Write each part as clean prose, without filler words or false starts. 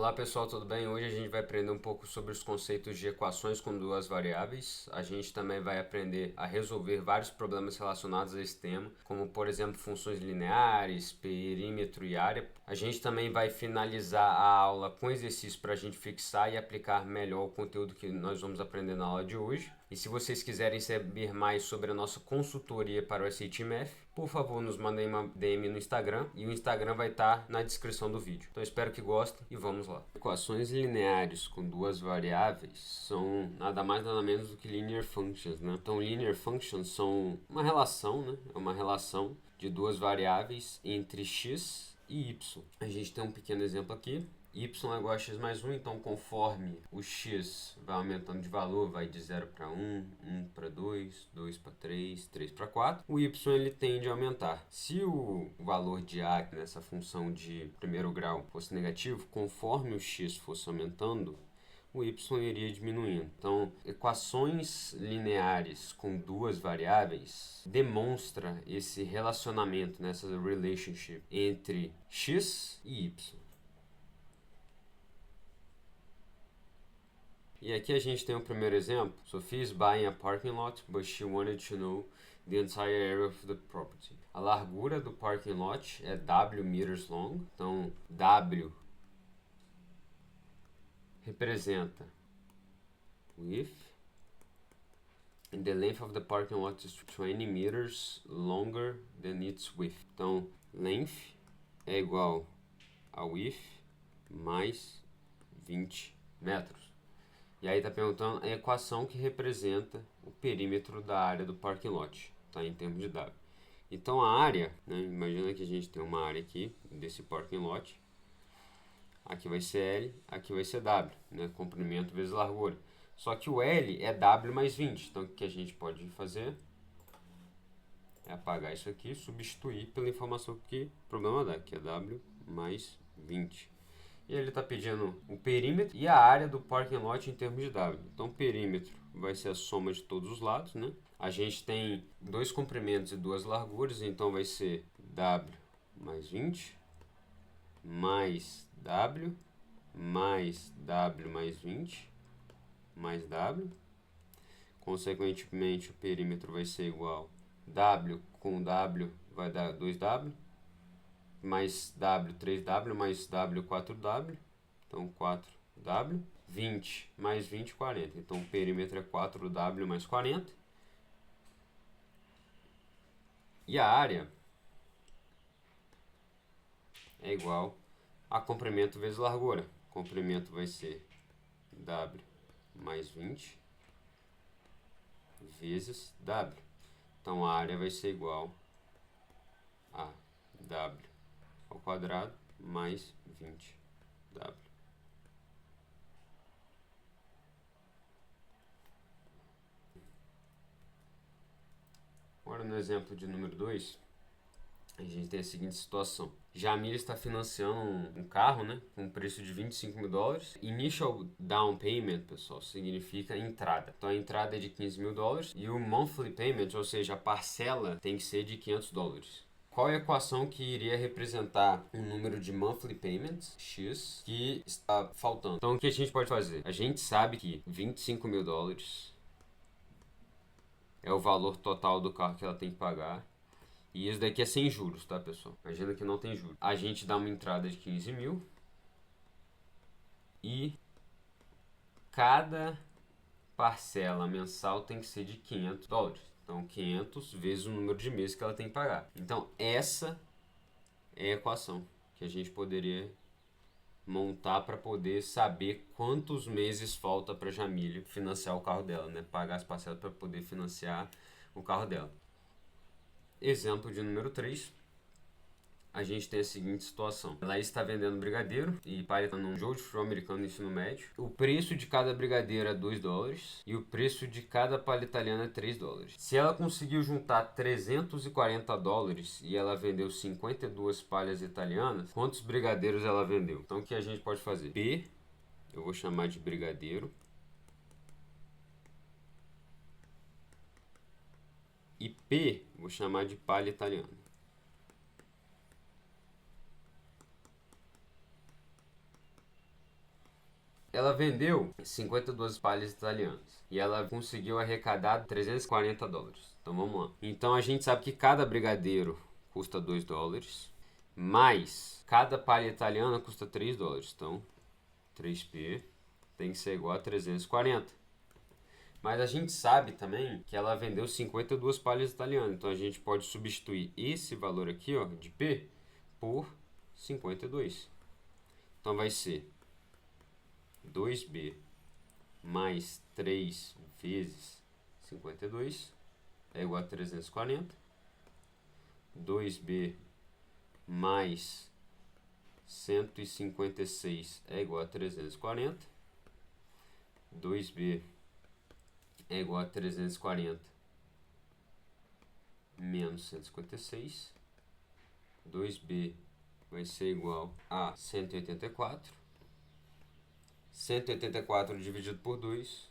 Olá pessoal, tudo bem? Hoje a gente vai aprender um pouco sobre os conceitos de equações com duas variáveis. A gente também vai aprender a resolver vários problemas relacionados a esse tema, como por exemplo funções lineares, perímetro e área. A gente também vai finalizar a aula com exercícios para a gente fixar e aplicar melhor o conteúdo que nós vamos aprender na aula de hoje. E se vocês quiserem saber mais sobre a nossa consultoria para o SAT Math, por favor, nos mandem uma DM no Instagram e o Instagram vai estar na descrição do vídeo. Então espero que gostem e vamos lá. Equações lineares com duas variáveis são nada mais nada menos do que linear functions, né? Então linear functions são uma relação, né? É uma relação de duas variáveis entre x e y. A gente tem um pequeno exemplo aqui. Y é igual a x mais 1, então conforme o x vai aumentando de valor, vai de 0 para 1, 1 para 2, 2 para 3, 3 para 4, o y ele tende a aumentar. Se o valor de a nessa função de primeiro grau fosse negativo, conforme o x fosse aumentando, o y iria diminuindo. Então, equações lineares com duas variáveis demonstra esse relacionamento, essa relationship entre x e y. E aqui a gente tem o primeiro exemplo. Sophie is buying a parking lot, but she wanted to know the entire area of the property. A largura do parking lot é W meters long. Então, W representa width. And the length of the parking lot is 20 meters longer than its width. Então, length é igual a width mais 20 metros. E aí está perguntando a equação que representa o perímetro da área do parking lot, tá? Em termos de W. Então a área, né, imagina que a gente tem uma área aqui desse parking lot. Aqui vai ser L, aqui vai ser W, né, comprimento vezes largura. Só que o L é W mais 20. Então o que a gente pode fazer é apagar isso aqui e substituir pela informação que o problema dá, que é W mais 20. E ele está pedindo o perímetro e a área do parking lot em termos de W. Então, o perímetro vai ser a soma de todos os lados, né? A gente tem dois comprimentos e duas larguras, então vai ser W mais 20, mais W mais 20, mais W. Consequentemente, o perímetro vai ser igual W com W vai dar 2W, mais W, 3W, mais W, 4W. Então, 4W. 20 mais 20, 40. Então, o perímetro é 4W mais 40. E a área é igual a comprimento vezes largura. Comprimento vai ser W mais 20 vezes W. Então, a área vai ser igual a W ao quadrado mais 20W. Agora no exemplo de número 2, a gente tem a seguinte situação. Jamila está financiando um carro, né, com um preço de $25.000. Initial down payment, pessoal, significa entrada. Então a entrada é de $15.000 e o monthly payment, ou seja, a parcela, tem que ser de $500. Qual é a equação que iria representar um número de monthly payments, X, que está faltando? Então, o que a gente pode fazer? A gente sabe que $25.000 é o valor total do carro que ela tem que pagar. E isso daqui é sem juros, tá, pessoal? Imagina que não tem juros. A gente dá uma entrada de 15 mil. E cada parcela mensal tem que ser de $500. Então, 500 vezes o número de meses que ela tem que pagar. Então, essa é a equação que a gente poderia montar para poder saber quantos meses falta para a Jamília financiar o carro dela, né? Pagar as parcelas para poder financiar o carro dela. Exemplo de número 3. A gente tem a seguinte situação. Ela está vendendo brigadeiro e pai está num jogo de futebol americano no ensino médio. O preço de cada brigadeiro é $2 e o preço de cada palha italiana é $3. Se ela conseguiu juntar $340 e ela vendeu 52 palhas italianas, quantos brigadeiros ela vendeu? Então o que a gente pode fazer? P, eu vou chamar de brigadeiro. E P, vou chamar de palha italiana. Ela vendeu 52 palhas italianas e ela conseguiu arrecadar $340. Então vamos lá. Então a gente sabe que cada brigadeiro custa $2, mais cada palha italiana custa $3. Então 3P tem que ser igual a 340. Mas a gente sabe também que ela vendeu 52 palhas italianas. Então a gente pode substituir esse valor aqui, ó, de P por 52. Então vai ser 2B mais 3 vezes 52 é igual a 340. 2B mais 156 é igual a 340. 2B é igual a 340 menos 156. 2B vai ser igual a 184. 184 dividido por 2,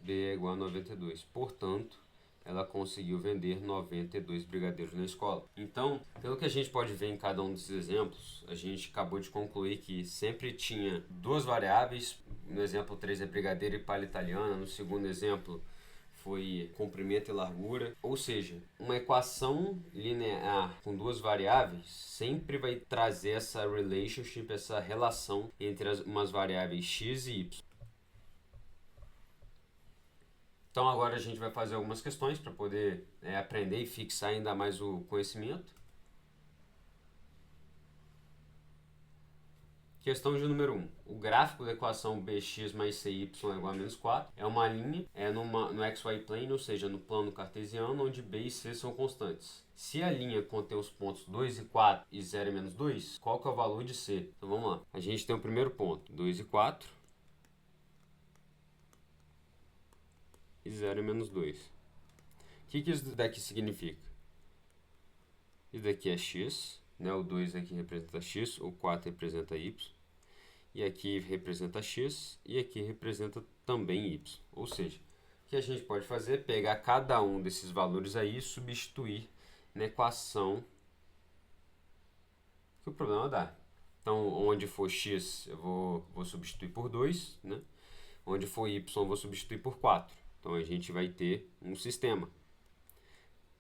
B é igual a 92. Portanto, ela conseguiu vender 92 brigadeiros na escola. Então, pelo que a gente pode ver em cada um desses exemplos, a gente acabou de concluir que sempre tinha duas variáveis. No exemplo 3 é brigadeiro e palha italiana. No segundo exemplo foi comprimento e largura. Ou seja, uma equação linear com duas variáveis sempre vai trazer essa relationship, essa relação entre umas variáveis x e y. Então agora a gente vai fazer algumas questões para poder aprender e fixar ainda mais o conhecimento. Questão de número 1. O gráfico da equação bx mais cy é igual a menos 4 é uma linha no xy plane, ou seja, no plano cartesiano, onde b e c são constantes. Se a linha contém os pontos 2 e 4 e 0 e menos 2, qual que é o valor de c? Então vamos lá. A gente tem o primeiro ponto, 2 e 4 e 0 e menos 2. O que isso daqui significa? Isso daqui é x, né? O 2 aqui representa x, o 4 representa y. E aqui representa x e aqui representa também y. Ou seja, o que a gente pode fazer é pegar cada um desses valores aí e substituir na equação que o problema dá. Então, onde for x, eu vou substituir por 2, né? Onde for y, eu vou substituir por 4. Então, a gente vai ter um sistema.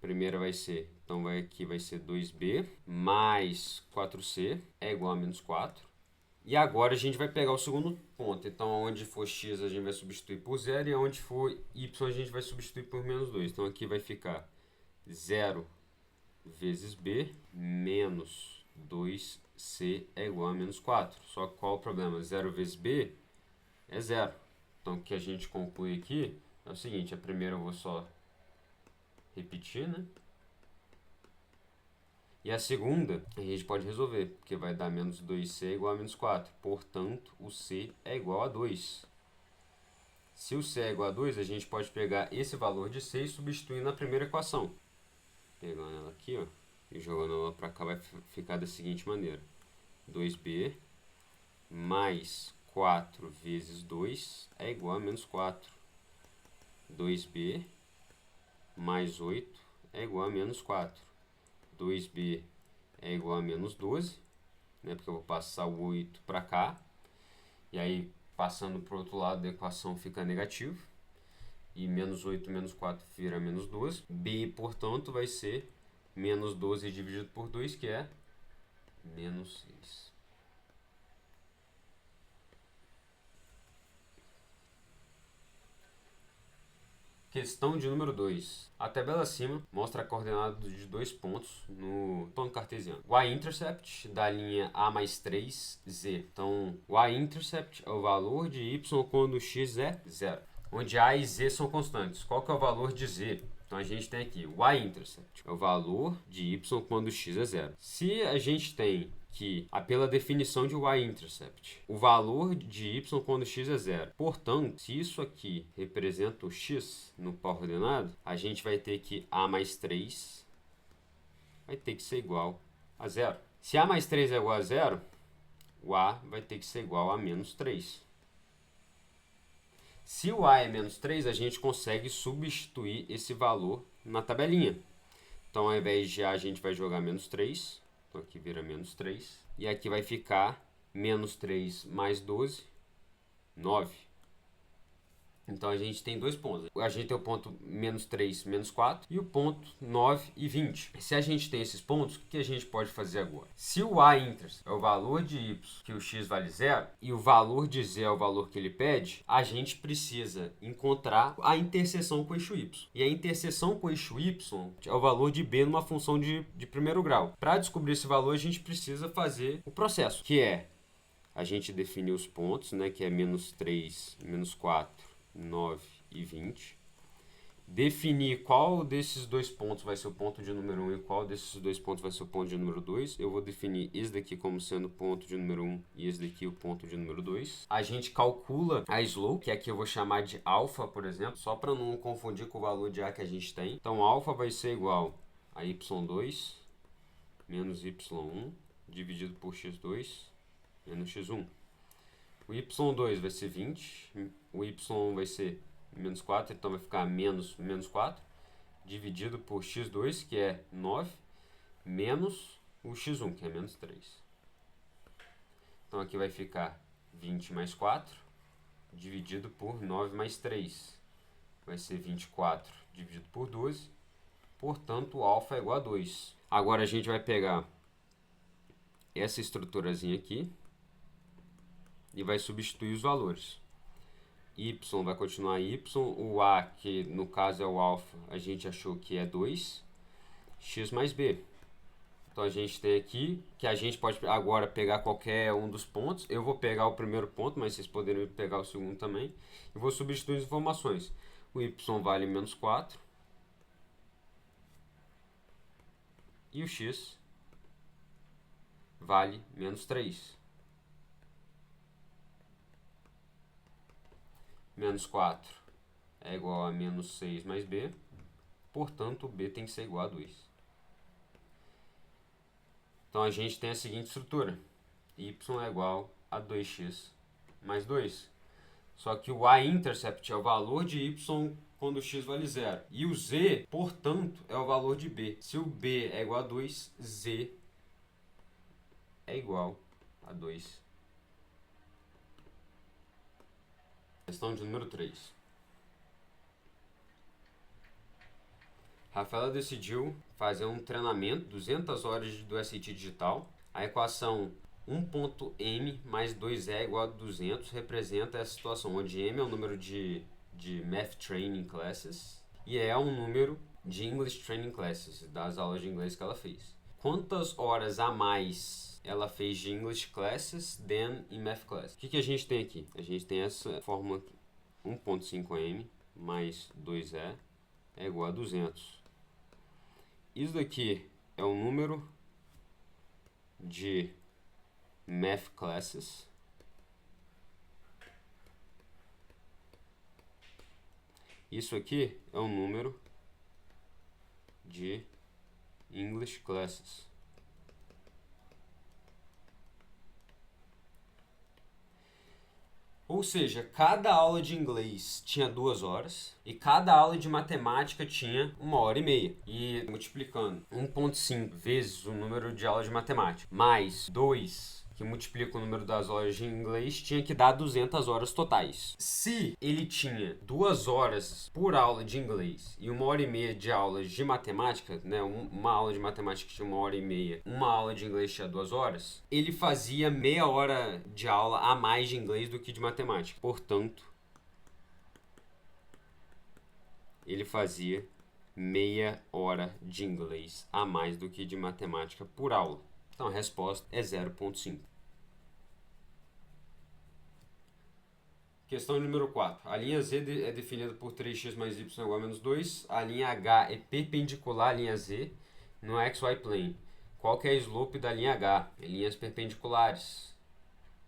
Primeira vai ser, então aqui vai ser 2b mais 4c é igual a menos 4. E agora a gente vai pegar o segundo ponto. Então, onde for x, a gente vai substituir por 0. E onde for y, a gente vai substituir por menos 2. Então, aqui vai ficar 0 vezes b menos 2c é igual a menos 4. Só que qual o problema? 0 vezes b é 0. Então, o que a gente conclui aqui é o seguinte. A primeira eu vou só repetir, né? E a segunda, a gente pode resolver, porque vai dar menos 2c igual a menos 4. Portanto, o c é igual a 2. Se o c é igual a 2, a gente pode pegar esse valor de c e substituir na primeira equação. Pegando ela aqui, ó, e jogando ela para cá, vai ficar da seguinte maneira. 2b mais 4 vezes 2 é igual a menos 4. 2b mais 8 é igual a menos 4. 2b é igual a menos 12, né, porque eu vou passar o 8 para cá, e aí passando para o outro lado da equação fica negativo, e menos 8 menos 4 vira menos 12. b, portanto, vai ser menos 12 dividido por 2, que é menos 6. Questão de número 2. A tabela acima mostra a coordenada de dois pontos no plano cartesiano. O y-intercept da linha a mais 3z. Então, o y-intercept é o valor de y quando x é 0. Onde a e z são constantes. Qual que é o valor de z? Então, a gente tem aqui o y-intercept. É o valor de y quando x é 0. Se a gente tem que, pela definição de y-intercept, o valor de y quando x é 0. Portanto, se isso aqui representa o x no par ordenado, a gente vai ter que a mais 3 vai ter que ser igual a 0. Se a mais 3 é igual a 0, o a vai ter que ser igual a menos 3. Se o a é menos 3, a gente consegue substituir esse valor na tabelinha. Então, ao invés de a gente vai jogar menos 3. Então, aqui vira menos 3. E aqui vai ficar menos 3 mais 12, 9. Então a gente tem dois pontos. A gente tem o ponto menos 3, menos 4 e o ponto 9 e 20. Se a gente tem esses pontos, o que a gente pode fazer agora? Se o A-intercept é o valor de y que o x vale 0 e o valor de z é o valor que ele pede, a gente precisa encontrar a interseção com o eixo y. E a interseção com o eixo y é o valor de b numa função de primeiro grau. Para descobrir esse valor, a gente precisa fazer o processo, que é a gente definir os pontos, né, que é menos 3, menos 4, 9 e 20. Definir qual desses dois pontos vai ser o ponto de número 1 e qual desses dois pontos vai ser o ponto de número 2. Eu vou definir esse daqui como sendo o ponto de número 1 e esse daqui o ponto de número 2. A gente calcula a slope, que aqui eu vou chamar de alfa, por exemplo, só para não confundir com o valor de A que a gente tem. Então, alfa vai ser igual a y2 menos y1 dividido por x2 menos x1. O y2 vai ser 20, o y1 vai ser menos 4, então vai ficar menos 4, dividido por x2, que é 9, menos o x1, que é menos 3. Então aqui vai ficar 20 mais 4, dividido por 9 mais 3. Vai ser 24 dividido por 12, portanto o alfa é igual a 2. Agora a gente vai pegar essa estruturazinha aqui e vai substituir os valores. Y vai continuar y, o A, que no caso é o alfa, a gente achou que é 2, x mais b. Então a gente tem aqui que a gente pode agora pegar qualquer um dos pontos. Eu vou pegar o primeiro ponto, mas vocês poderiam pegar o segundo também. E vou substituir as informações. O y vale menos 4 e o x vale menos 3. Menos 4 é igual a menos 6 mais b, portanto, b tem que ser igual a 2. Então, a gente tem a seguinte estrutura. Y é igual a 2x mais 2. Só que o A-intercept é o valor de y quando x vale 0. E o z, portanto, é o valor de b. Se o b é igual a 2, z é igual a 2. Questão de número 3. Rafaela decidiu fazer um treinamento, 200 horas do SAT digital. A equação 1.m mais 2e é igual a 200 representa essa situação, onde m é o número de Math Training Classes e é um número de English Training Classes, das aulas de inglês que ela fez. Quantas horas a mais ela fez de English Classes than em Math Class? O que a gente tem aqui? A gente tem essa fórmula aqui. 1.5m mais 2e é igual a 200. Isso daqui é o número de Math Classes isso aqui é o número de English Classes. Ou seja, cada aula de inglês tinha 2 horas e cada aula de matemática tinha 1h30. E multiplicando 1.5 vezes o número de aulas de matemática mais 2, que multiplica o número das horas de inglês, tinha que dar 200 horas totais. Se ele tinha 2 horas por aula de inglês e 1h30 de aulas de matemática, né, uma aula de matemática tinha 1h30, uma aula de inglês tinha 2 horas, ele fazia meia hora de aula a mais de inglês do que de matemática. Portanto, ele fazia meia hora de inglês a mais do que de matemática por aula. Então a resposta é 0.5. Questão número 4. A linha Z é definida por 3x mais y igual a menos 2. A linha H é perpendicular à linha Z no XY plane. Qual que é a slope da linha H? Em linhas perpendiculares.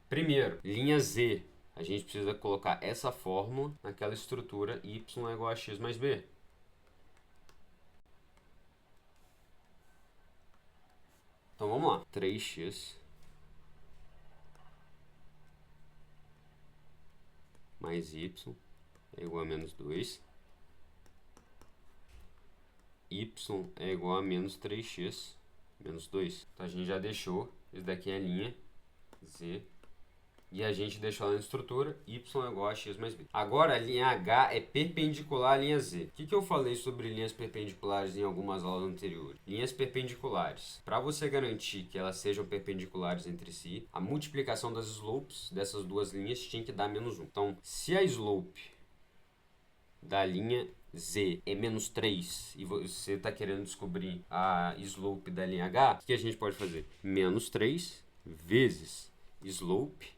Primeiro, linha Z. A gente precisa colocar essa fórmula naquela estrutura y é igual a x mais b. Então vamos lá. 3x mais y é igual a menos 2. Y é igual a menos 3x menos 2. Então a gente já deixou. Isso daqui é a linha Z E a gente deixou ela na estrutura, y é igual a x mais b. Agora a linha H é perpendicular à linha Z. O que eu falei sobre linhas perpendiculares em algumas aulas anteriores? Linhas perpendiculares. Para você garantir que elas sejam perpendiculares entre si, a multiplicação das slopes dessas duas linhas tinha que dar menos 1. Então, se a slope da linha Z é menos 3 e você está querendo descobrir a slope da linha H, o que a gente pode fazer? Menos 3 vezes slope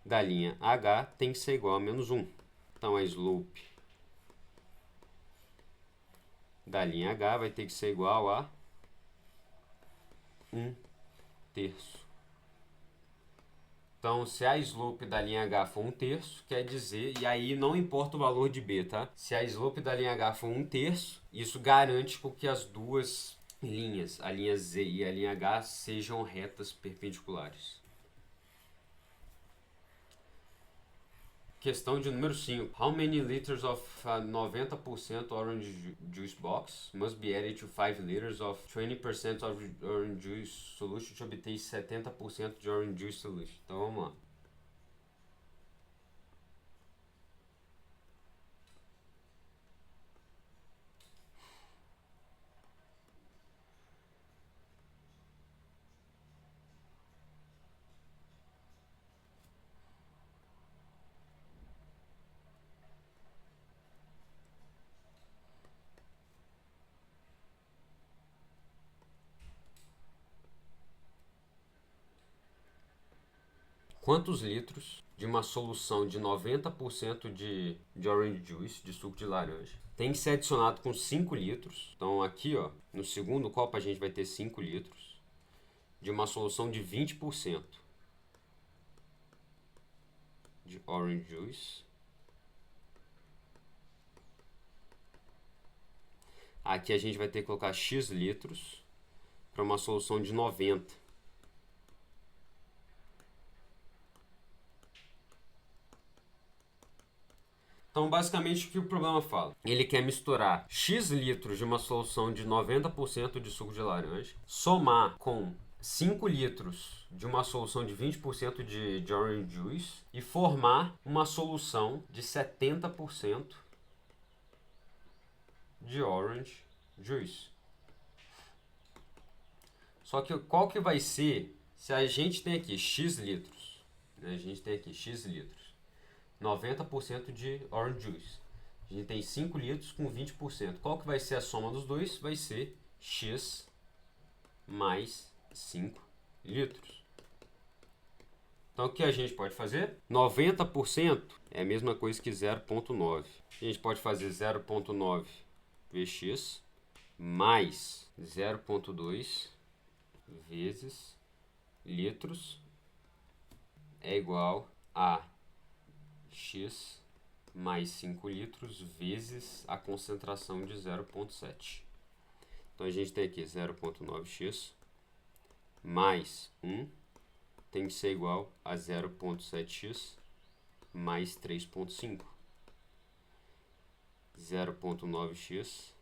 da linha H tem que ser igual a menos 1. Então, a slope da linha H vai ter que ser igual a 1/3. Então, se a slope da linha H for 1/3, quer dizer, e aí não importa o valor de B, tá? Se a slope da linha H for 1/3, isso garante que as duas linhas, a linha Z e a linha H, sejam retas perpendiculares. Questão de número 5. How many liters of 90% orange juice box must be added to 5 liters of 20% of orange juice solution to obter 70% de orange juice solution? Então vamos lá. Quantos litros de uma solução de 90% de orange juice, de suco de laranja, tem que ser adicionado com 5 litros? Então aqui, ó, no segundo copo a gente vai ter 5 litros de uma solução de 20% de orange juice. Aqui a gente vai ter que colocar x litros para uma solução de 90. Então, basicamente, o que o problema fala? Ele quer misturar x litros de uma solução de 90% de suco de laranja, somar com 5 litros de uma solução de 20% de orange juice e formar uma solução de 70% de orange juice. Só que qual que vai ser se a gente tem aqui x litros, né? A gente tem aqui x litros, 90% de orange juice. A gente tem 5 litros com 20%. Qual que vai ser a soma dos dois? Vai ser x mais 5 litros. Então, o que a gente pode fazer? 90% é a mesma coisa que 0,9. A gente pode fazer 0,9 vx mais 0,2 vezes litros é igual a x mais 5 litros vezes a concentração de 0,7. Então, a gente tem aqui 0,9x mais 1 tem que ser igual a 0,7x mais 3,5. 0,9x,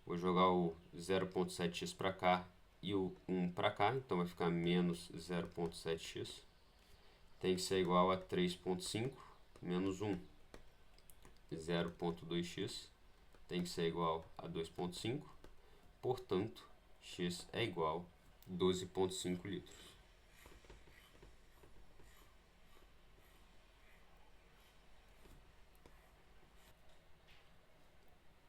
vou jogar o 0,7x para cá e o 1 para cá, então vai ficar menos 0,7x. Tem que ser igual a 3,5 menos 1. 0,2x tem que ser igual a 2,5. Portanto, x é igual a 12,5 litros.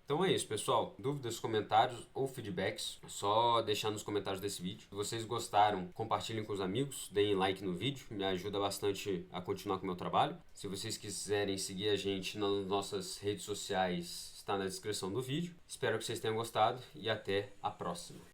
Então é isso, pessoal. Dúvidas, comentários ou feedbacks, é só deixar nos comentários desse vídeo. Se vocês gostaram, compartilhem com os amigos, deem like no vídeo, me ajuda bastante a continuar com o meu trabalho. Se vocês quiserem seguir a gente nas nossas redes sociais, está na descrição do vídeo. Espero que vocês tenham gostado e até a próxima.